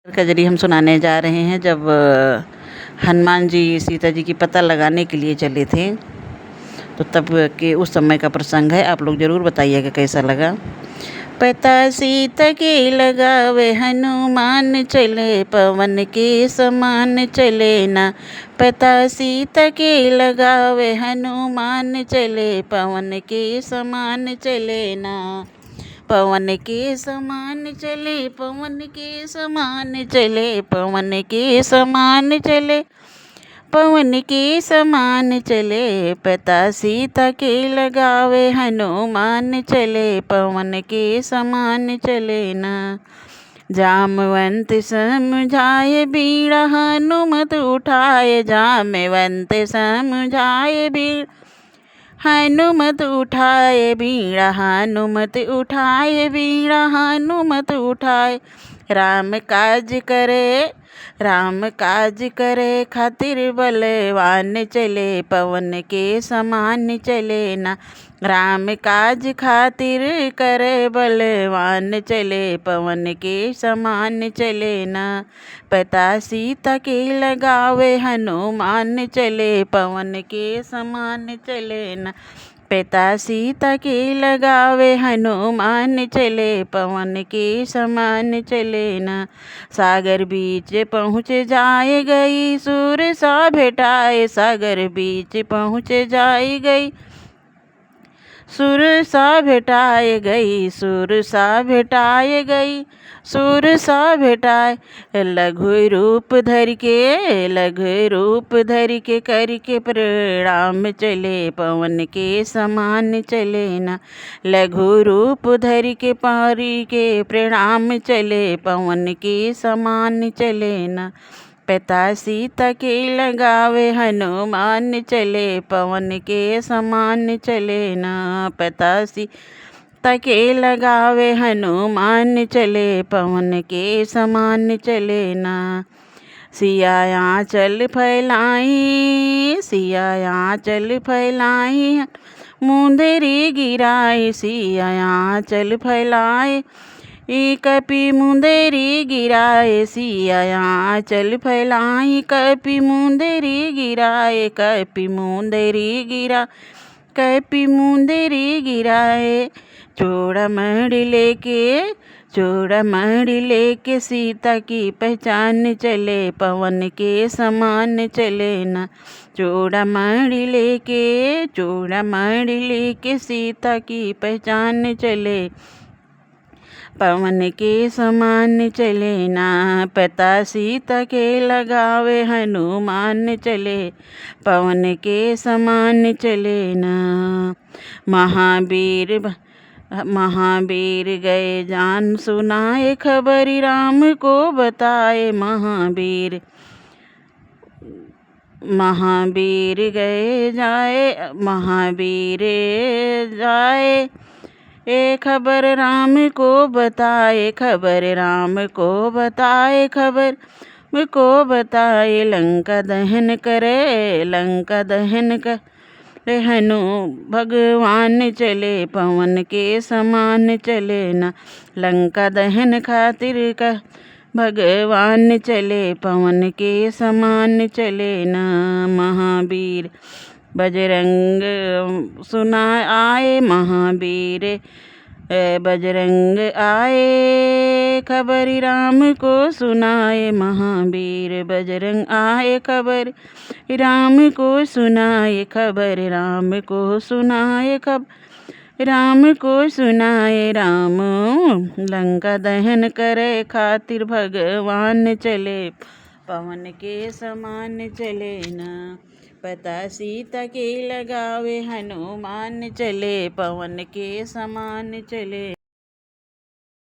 कजरी हम सुनाने जा रहे हैं। जब हनुमान जी सीता जी की पता लगाने के लिए चले थे तो तब के उस समय का प्रसंग है। आप लोग ज़रूर बताइएगा कैसा लगा। पता सीता के लगावे हनुमान चले, पवन के समान चले ना। पता सीता के लगावे हनुमान चले, पवन के समान चले ना। पवन के समान चले, पवन के समान चले, पवन के समान चले, पवन के समान चले। पता सीता के लगावे हनुमान चले, पवन के समान चले ना। जामवंत समझाए बीड़ा हनुमत उठाए, जामवंत समझाए बीड़ा हनुमत उठाए, बीड़ा हनुमत उठाए, बीड़ा हनुमत उठाए। राम काज करे, राम काज करे खातिर बलवान चले, पवन के समान चले ना। राम काज खातिर करे बलवान चले, पवन के समान चले ना। पता सीता के लगावे हनुमान चले, पवन के समान चले ना। पिता सीता के लगावे हनुमान चले, पवन के समान चले ना। सागर बीच पहुँच जाए गई, सूर सा भेटाए, सागर बीच पहुँच जाए गई, सुर सा भेटाए गई, सुर सा भेटाए गई, सुर सा भेटाए। लघु रूप धर के, लघु रूप धर के करके प्रणाम चले, पवन के समान चले ना। लघु रूप धर के पारी के प्रणाम चले, पवन के समान चले ना। पिता सीता के लगावे हनुमान चले, पवन के समान चले ना। पिता सीता के लगावे हनुमान चले, पवन के समान चले ना। सिया आँचल फैलाई, सिया आँचल फैलाई, मुंदरी गिराए, सिया आँचल फैलाए, कपि मुंदरी गिराए, सिया आँचल फैलाई, कपि मुंदरी गिराए, कपि मुंदरी गिरा, कपि मुंदरी गिराए। चूड़ामणि लेके, चूड़ामणि लेके सीता की पहचान चले, पवन के समान चले ना। चूड़ामणि लेके, चूड़ामणि लेके सीता की पहचान चले, पवन के समान चले ना। पता सीता के लगावे हनुमान चले, पवन के समान चले ना। महावीर महावीर गए जान सुनाए, खबर राम को बताए। महावीर महावीर गए जाए, महावीर जाए, खबर राम को बताए, खबर राम को बताए, खबर को बताए। लंका दहन करे, लंका दहन करे हनु भगवान चले, पवन के समान चले ना। लंका दहन खातिर का भगवान चले, पवन के समान चले ना। महावीर बजरंग सुना आए, महावीर बजरंग आए, खबर राम को सुनाए। महावीर बजरंग आए, खबर राम को सुनाए, खबर राम को सुनाए, खबर राम को सुनाए। राम लंका दहन करे खातिर भगवान चले, पवन के समान चले ना। पता सीता के लगावे हनुमान चले, पवन के समान चले।